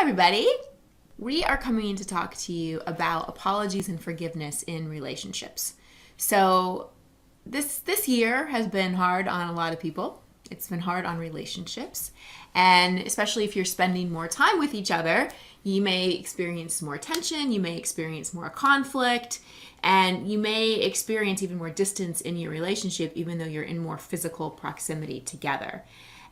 everybody. We are coming to talk to you about apologies and forgiveness in relationships. So this year has been hard on a lot of people. It's been hard on relationships. And especially if you're spending more time with each other, you may experience more tension, you may experience more conflict, and you may experience even more distance in your relationship, even though you're in more physical proximity together.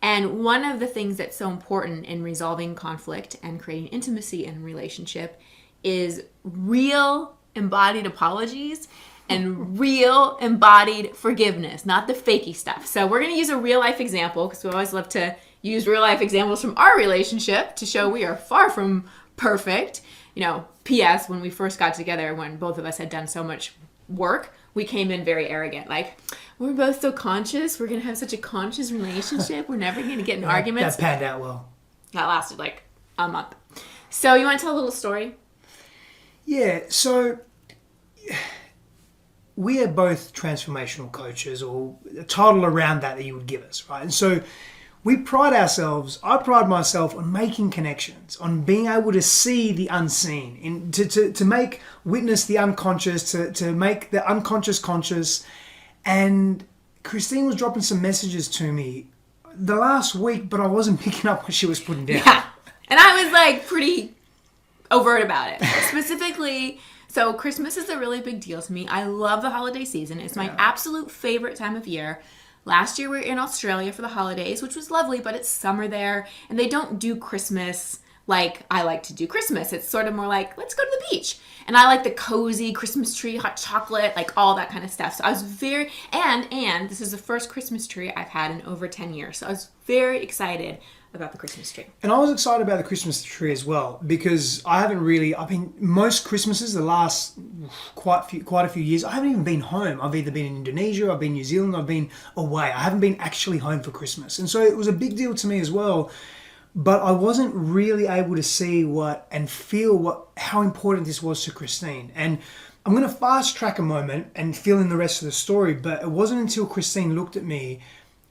And one of the things that's so important in resolving conflict and creating intimacy in a relationship is real embodied apologies and real embodied forgiveness, not the fakey stuff. So we're going to use a real life example because we always love to use real life examples from our relationship to show we are far from perfect. You know, P.S. when we first got together, when both of us had done so much work, we came in very arrogant. Like, we're both so conscious. We're going to have such a conscious relationship. We're never going to get in arguments. That panned out well. That lasted like a month. So you want to tell a little story? Yeah, so we are both transformational coaches, or a title around that you would give us, right? And so I pride myself on making connections, on being able to see the unseen, to witness the unconscious, to make the unconscious conscious. And Christine was dropping some messages to me the last week, but I wasn't picking up what she was putting down. Yeah, and I was like pretty overt about it. Specifically, so Christmas is a really big deal to me. I love the holiday season. It's my absolute favorite time of year. Last year we were in Australia for the holidays, which was lovely, but it's summer there, and they don't do Christmas like I like to do Christmas. It's sort of more like, let's go to the beach. And I like the cozy Christmas tree, hot chocolate, like all that kind of stuff. So I was very, and this is the first Christmas tree I've had in over 10 years. So I was very excited about the Christmas tree. And I was excited about the Christmas tree as well, because most Christmases, the last quite a few years, I haven't even been home. I've either been in Indonesia, I've been in New Zealand, I've been away. I haven't been actually home for Christmas. And so it was a big deal to me as well. But I wasn't really able to see and feel how important this was to Christine. And I'm going to fast track a moment and fill in the rest of the story, but it wasn't until Christine looked at me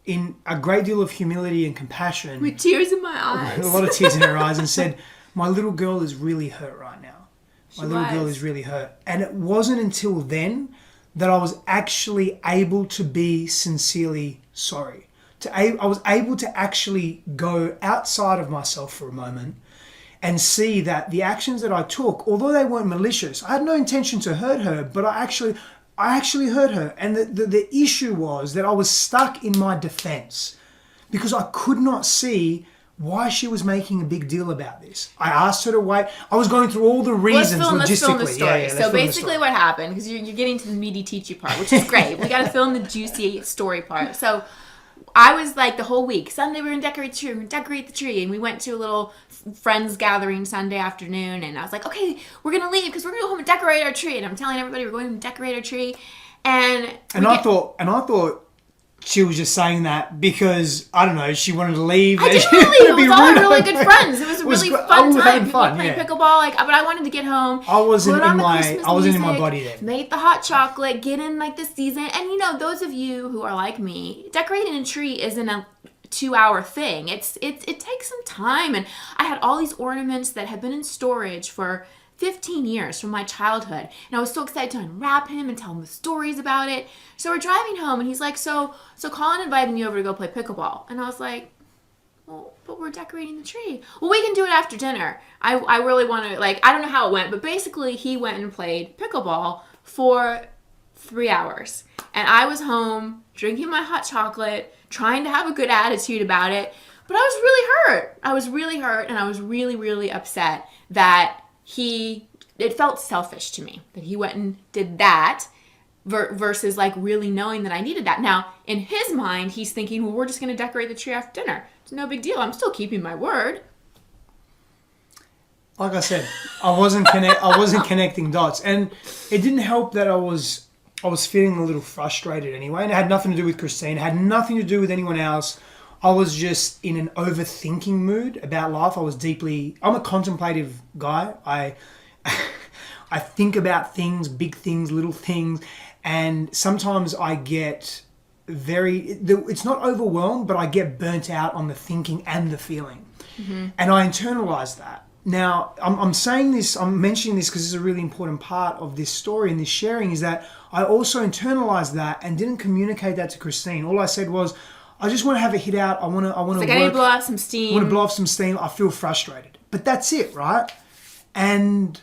in a great deal of humility and compassion, with tears in my eyes, a lot of tears in her eyes, and said, my little girl is really hurt right now. My little girl is really hurt. And it wasn't until then that I was actually able to be sincerely sorry. I was able to actually go outside of myself for a moment and see that the actions that I took, although they weren't malicious, I had no intention to hurt her, but I actually hurt her. And the issue was that I was stuck in my defense because I could not see why she was making a big deal about this. I asked her to wait. I was going through all the reasons logistically. Let's film the story. So basically what happened, because you're getting to the meaty teachy part, which is great. We got to film the juicy story part. So I was like the whole week, Sunday we're going to decorate the tree. And we went to a little friends gathering Sunday afternoon. And I was like, okay, we're going to leave because we're going to go home and decorate our tree. And I'm telling everybody we're going to decorate our tree. And I thought she was just saying that because, I don't know, she wanted to leave. I didn't leave. It was all really good friends. It was a really fun time. People were playing pickleball, but I wanted to get home. I wasn't in my body then. Make the hot chocolate, get in like the season. And those of you who are like me, decorating a tree isn't a 2-hour thing. It takes some time. And I had all these ornaments that had been in storage for 15 years from my childhood. And I was so excited to unwrap him and tell him the stories about it. So we're driving home and he's like, so Colin invited me over to go play pickleball. And I was like, well, but we're decorating the tree. Well, we can do it after dinner. I really want to, I don't know how it went, but basically he went and played pickleball for 3 hours. And I was home drinking my hot chocolate, trying to have a good attitude about it. But I was really hurt. And I was really, really upset that it felt selfish to me that he went and did that versus really knowing that I needed that. Now, in his mind, he's thinking, well, we're just going to decorate the tree after dinner. It's no big deal. I'm still keeping my word. Like I said, I wasn't connecting dots, and it didn't help that I was feeling a little frustrated anyway, and it had nothing to do with Christine. It had nothing to do with anyone else. I was just in an overthinking mood about life. I'm a contemplative guy. I think about things, big things, little things, and sometimes I get it's not overwhelmed, but I get burnt out on the thinking and the feeling. Mm-hmm. And I internalize that. Now, I'm saying this, I'm mentioning this because it's a really important part of this story and this sharing, is that I also internalized that and didn't communicate that to Christine. All I said was, I just want to have a hit out. I want to Like, work. I need to blow off some steam. I want to blow off some steam. I feel frustrated. But that's it, right? And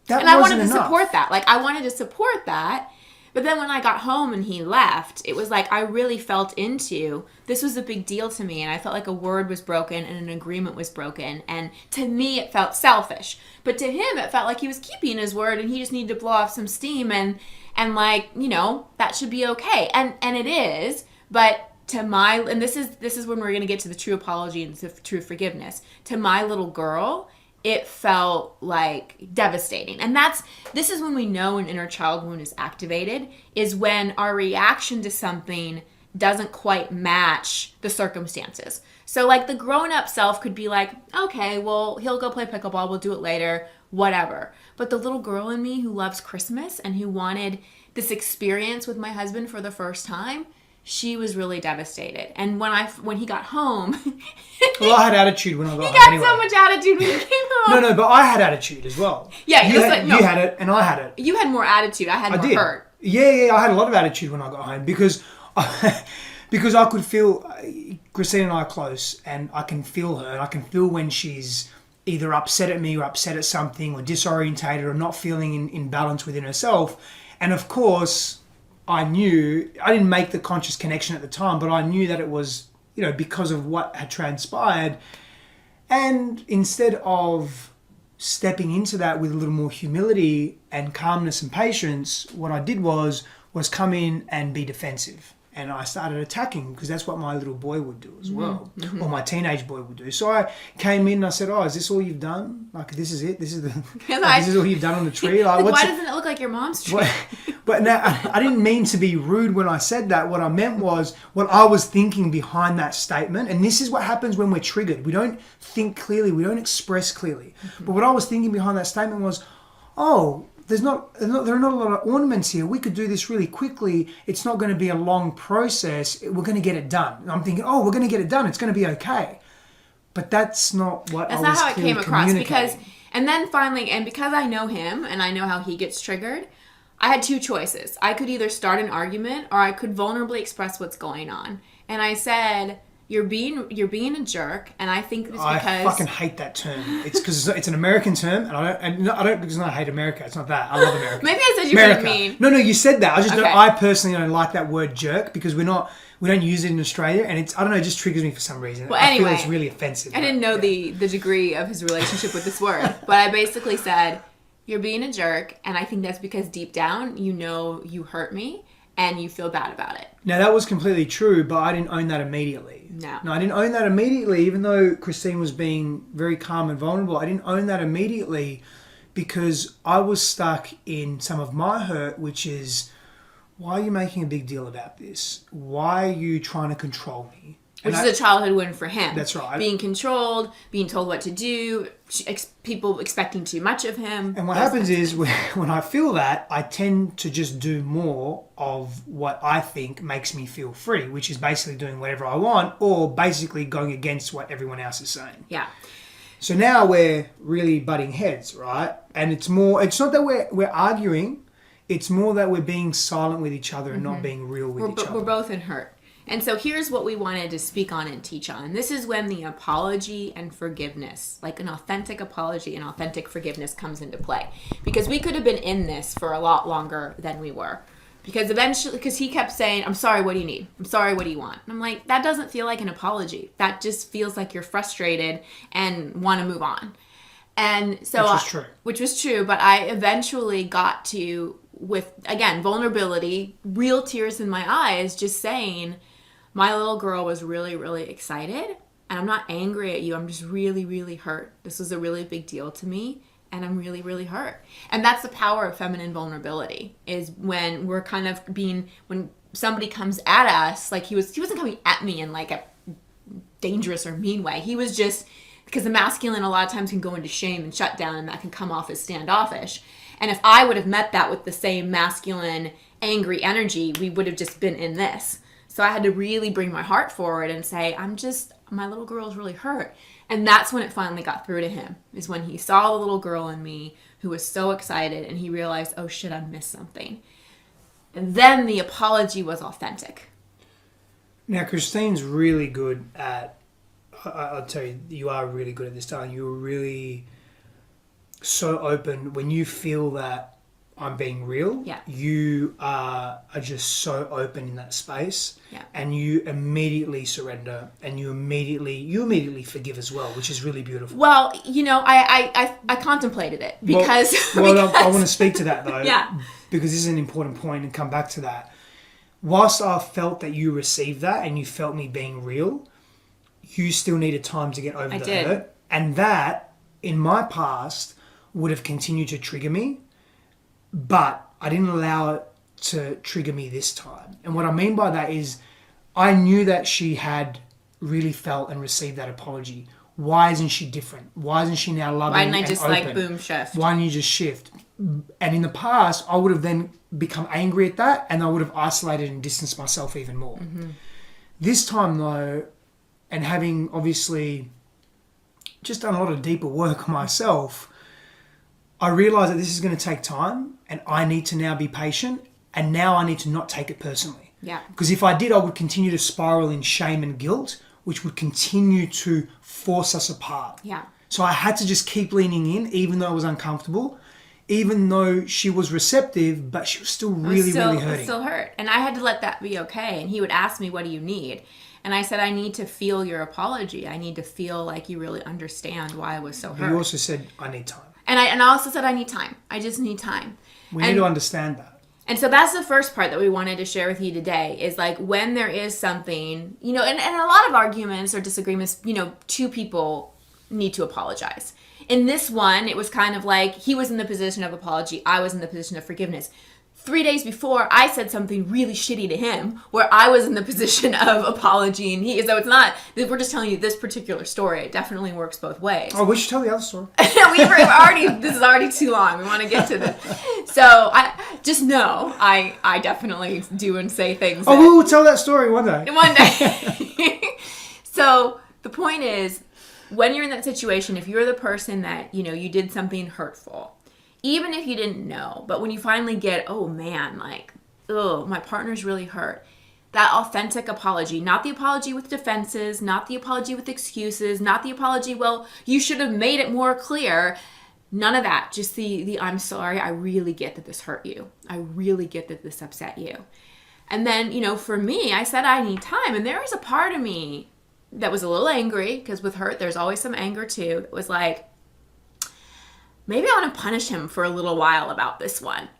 that and I wasn't wanted to enough. support that. Like, I wanted to support that. But then when I got home and he left, it was like I really felt into, this was a big deal to me. And I felt like a word was broken and an agreement was broken. And to me, it felt selfish. But to him, it felt like he was keeping his word and he just needed to blow off some steam. And like, you know, that should be okay. And it is. But to my, and this is when we're going to get to the true apology and the true forgiveness. To my little girl, it felt like devastating. And this is when we know an inner child wound is activated, is when our reaction to something doesn't quite match the circumstances. So like the grown-up self could be like, okay, well, he'll go play pickleball, we'll do it later, whatever. But the little girl in me who loves Christmas and who wanted this experience with my husband for the first time, she was really devastated. And when he got home, well, I had attitude when I got home. He got anyway. so much attitude when he came home. No, but I had attitude as well. Yeah, you had it, and I had it. You had more attitude. I had more hurt. Yeah, I had a lot of attitude when I got home because I could feel Christine and I are close, and I can feel her, and I can feel when she's either upset at me or upset at something or disorientated or not feeling in balance within herself. And of course, I didn't make the conscious connection at the time, but I knew that it was, you know, because of what had transpired. And instead of stepping into that with a little more humility and calmness and patience, what I did was come in and be defensive. And I started attacking because that's what my little boy would do as well, or my teenage boy would do. So I came in and I said, "Oh, is this all you've done? Like, this is it? This is this is all you've done on the tree? Like, why doesn't it look like your mom's tree?" But now, I didn't mean to be rude when I said that. What I meant was what I was thinking behind that statement. And this is what happens when we're triggered. We don't think clearly. We don't express clearly. But what I was thinking behind that statement was, oh, there are not a lot of ornaments here. We could do this really quickly. It's not going to be a long process. We're going to get it done. And I'm thinking, oh, we're going to get it done. It's going to be okay. But that's not what I was how it came across. And then finally, and because I know him and I know how he gets triggered, I had two choices. I could either start an argument or I could vulnerably express what's going on. And I said, You're being a jerk, and I think it's because I fucking hate that term. It's because it's an American term, and I don't because I hate America. It's not that. I love America. Maybe I said you were mean. No, you said that. Okay. I personally don't like that word jerk because we don't use it in Australia, and it just triggers me for some reason. Well, I feel it's really offensive. I didn't know the degree of his relationship with this word, but I basically said, "You're being a jerk," and I think that's because deep down you know you hurt me. And you feel bad about it. Now, that was completely true, but I didn't own that immediately. No, I didn't own that immediately, even though Christine was being very calm and vulnerable. I didn't own that immediately because I was stuck in some of my hurt, which is, why are you making a big deal about this? Why are you trying to control me? Which is a childhood win for him. That's right. Being controlled, being told what to do, people expecting too much of him. And what happens is when I feel that, I tend to just do more of what I think makes me feel free, which is basically doing whatever I want or basically going against what everyone else is saying. Yeah. So now we're really butting heads, right? And it's not that we're arguing, it's more that we're being silent with each other and not being real with each other. We're both in hurt. And so here's what we wanted to speak on and teach on. This is when the apology and forgiveness, like an authentic apology and authentic forgiveness, comes into play. Because we could have been in this for a lot longer than we were. Because he kept saying, "I'm sorry, what do you need? I'm sorry, what do you want?" And I'm like, that doesn't feel like an apology. That just feels like you're frustrated and want to move on. And so, which was true, but I eventually got to, with, again, vulnerability, real tears in my eyes, just saying, my little girl was really, really excited, and I'm not angry at you. I'm just really, really hurt. This was a really big deal to me, and I'm really, really hurt. And that's the power of feminine vulnerability, is when we're kind of when somebody comes at us, like he wasn't coming at me in like a dangerous or mean way. He was just, because the masculine a lot of times can go into shame and shut down, and that can come off as standoffish. And if I would have met that with the same masculine, angry energy, we would have just been in this. So I had to really bring my heart forward and say, my little girl is really hurt. And that's when it finally got through to him, is when he saw the little girl in me who was so excited, and he realized, oh shit, I missed something. And then the apology was authentic. Now, Christine's really good at, I'll tell you, you are really good at this, darling. You're really so open when you feel that I'm being real. Yeah. You are just so open in that space. Yeah. And you immediately surrender, and you immediately forgive as well, which is really beautiful. Well, I contemplated it because... Well, I want to speak to that though. Yeah. Because this is an important point, and come back to that. Whilst I felt that you received that and you felt me being real, you still needed time to get over the hurt. And that, in my past, would have continued to trigger me, but I didn't allow it to trigger me this time. And what I mean by that is I knew that she had really felt and received that apology. Why isn't she different? Why isn't she now loving and open? Why didn't I just boom shift? Why didn't you just shift? And in the past, I would have then become angry at that, and I would have isolated and distanced myself even more. Mm-hmm. This time though, and having obviously just done a lot of deeper work on myself, I realised that this is going to take time, and I need to now be patient, and now I need to not take it personally. Yeah. Because if I did, I would continue to spiral in shame and guilt, which would continue to force us apart. Yeah. So I had to just keep leaning in, even though it was uncomfortable, even though she was receptive, but she was still really hurting. I was still hurt. And I had to let that be okay. And he would ask me, what do you need? And I said, I need to feel your apology. I need to feel like you really understand why I was so hurt. You also said, I need time. And I also said, I need time. I just need time. We need to understand that. And so that's the first part that we wanted to share with you today, is like when there is something, and a lot of arguments or disagreements, two people need to apologize. In this one, it was kind of like he was in the position of apology. I was in the position of forgiveness. 3 days before, I said something really shitty to him where I was in the position of apology. And so it's not, we're just telling you this particular story. It definitely works both ways. Oh, we should tell the other story. This is already too long. We want to get to this. So I just know I definitely do and say things. Oh, we'll tell that story one day. One day. So the point is, when you're in that situation, if you're the person that, you did something hurtful, even if you didn't know, but when you finally get, oh man, my partner's really hurt, that authentic apology, not the apology with defenses, not the apology with excuses, not the apology, well, you should have made it more clear. None of that. Just the I'm sorry, I really get that this hurt you. I really get that this upset you. And then, for me, I said I need time. And there was a part of me that was a little angry, because with hurt, there's always some anger too. It was like, maybe I want to punish him for a little while about this one.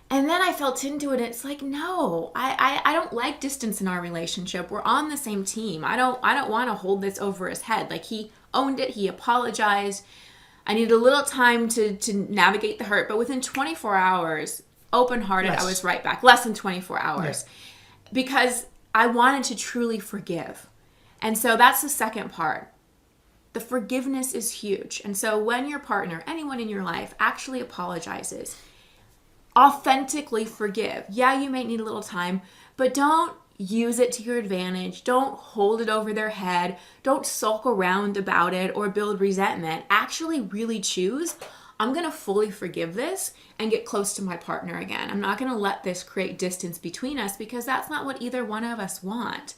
And then I felt into it, and it's like, no, I don't like distance in our relationship. We're on the same team. I don't want to hold this over his head. Like, he owned it. He apologized. I needed a little time to navigate the hurt. But within 24 hours, open-hearted, I was right back. Less than 24 hours. Yeah. Because I wanted to truly forgive. And so that's the second part. The forgiveness is huge. And so when your partner, anyone in your life, actually apologizes, authentically forgive. Yeah, you may need a little time, but don't use it to your advantage. Don't hold it over their head. Don't sulk around about it or build resentment. Actually really choose, I'm going to fully forgive this and get close to my partner again. I'm not going to let this create distance between us, because that's not what either one of us want.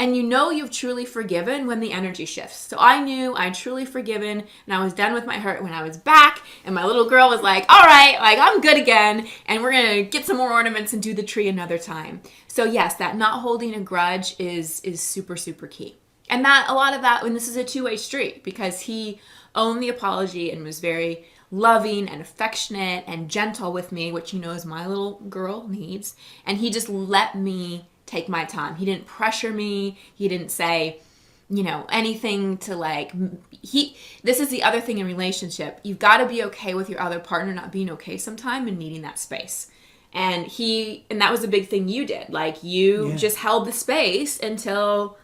And you've truly forgiven when the energy shifts. So I knew I'd truly forgiven, and I was done with my hurt when I was back, and my little girl was like, all right, I'm good again, and we're going to get some more ornaments and do the tree another time. So yes, that not holding a grudge is super, super key. And a lot of that, and this is a two-way street, because he owned the apology and was very loving and affectionate and gentle with me, which is my little girl needs. And he just let me take my time. He didn't pressure me. He didn't say, anything to this is the other thing in relationship. You've got to be okay with your other partner not being okay sometime and needing that space. And that was a big thing you did. Just held the space until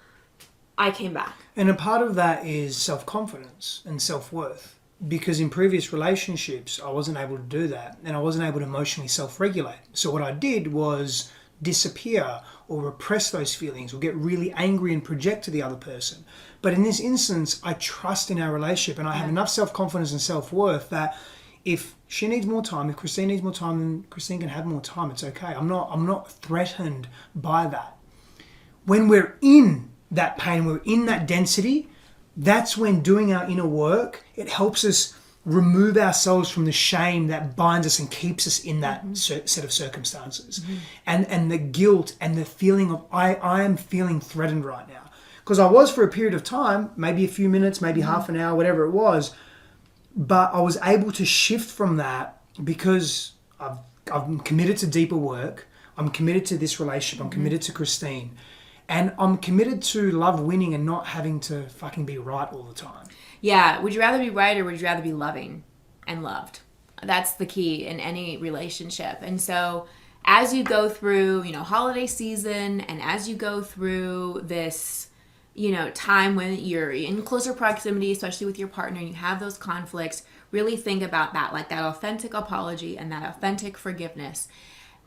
I came back. And a part of that is self-confidence and self-worth. Because in previous relationships, I wasn't able to do that. And I wasn't able to emotionally self-regulate. So what I did was disappear or repress those feelings or get really angry and project to the other person. But in this instance, I trust in our relationship, and I have enough self-confidence and self-worth that if she needs more time, if Christine needs more time, then Christine can have more time. It's okay. I'm not threatened by that. When we're in that pain, we're in that density, that's when doing our inner work, it helps us remove ourselves from the shame that binds us and keeps us in that set of circumstances. And the guilt and the feeling of, I am feeling threatened right now. Because I was for a period of time, maybe a few minutes, maybe half an hour, whatever it was. But I was able to shift from that because I'm committed to deeper work. I'm committed to this relationship. I'm committed to Christine. And I'm committed to love winning and not having to fucking be right all the time. Yeah. Would you rather be right or would you rather be loving and loved? That's the key in any relationship. And so as you go through, holiday season, and as you go through this, time when you're in closer proximity, especially with your partner, and you have those conflicts, really think about that, like that authentic apology and that authentic forgiveness.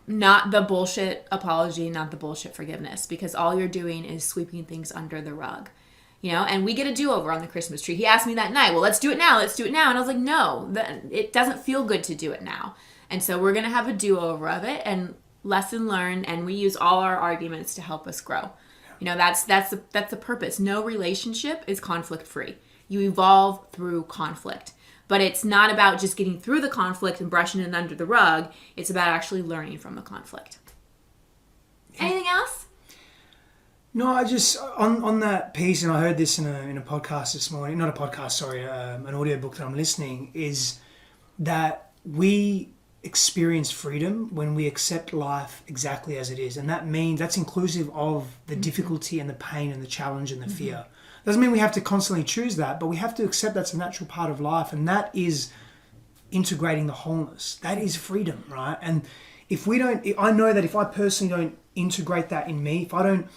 Not the bullshit apology, not the bullshit forgiveness, because all you're doing is sweeping things under the rug. And we get a do-over on the Christmas tree. He asked me that night, well, let's do it now. And I was like, no, it doesn't feel good to do it now. And so we're going to have a do-over of it, and lesson learned, and we use all our arguments to help us grow. That's the purpose. No relationship is conflict-free. You evolve through conflict. But it's not about just getting through the conflict and brushing it under the rug. It's about actually learning from the conflict. Yeah. Anything else? No, I just, on that piece, and I heard this in a podcast this morning, not a podcast, sorry, an audiobook that I'm listening, is that we experience freedom when we accept life exactly as it is. And that means, that's inclusive of the difficulty and the pain and the challenge and the fear. Doesn't mean we have to constantly choose that, but we have to accept that's a natural part of life, and that is integrating the wholeness. That is freedom, right? And I know that if I personally don't integrate that in me, if I don't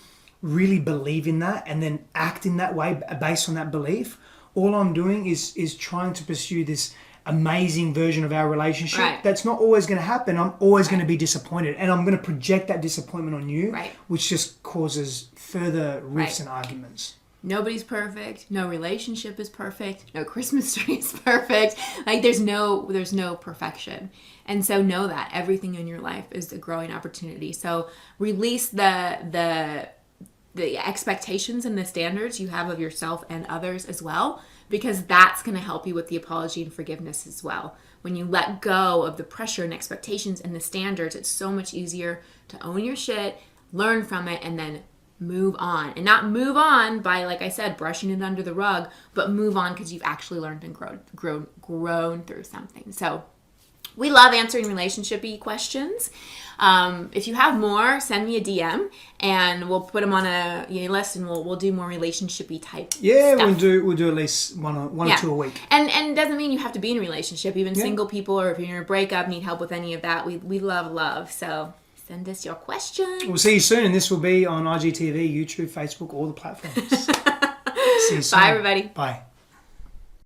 really believe in that and then act in that way based on that belief, all I'm doing is trying to pursue this amazing version of our relationship. Right. That's not always going to happen. I'm always going to be disappointed, and I'm going to project that disappointment on you, which just causes further rifts and arguments. Nobody's perfect. No relationship is perfect. No Christmas tree is perfect. Like there's no perfection. And so know that everything in your life is a growing opportunity. So release the expectations and the standards you have of yourself and others as well, because that's going to help you with the apology and forgiveness as well. When you let go of the pressure and expectations and the standards, it's so much easier to own your shit, learn from it, and then move on. And not move on by, like I said, brushing it under the rug, but move on because you've actually learned and grown through something. So we love answering relationship-y questions. If you have more, send me a DM and we'll put them on a list, and we'll do more relationship-y type stuff. we'll do at least one or two a week. And it doesn't mean you have to be in a relationship. Even single people, or if you're in a breakup, need help with any of that, we love. So send us your questions. We'll see you soon, and this will be on IGTV, YouTube, Facebook, all the platforms. See you soon. Bye, everybody. Bye.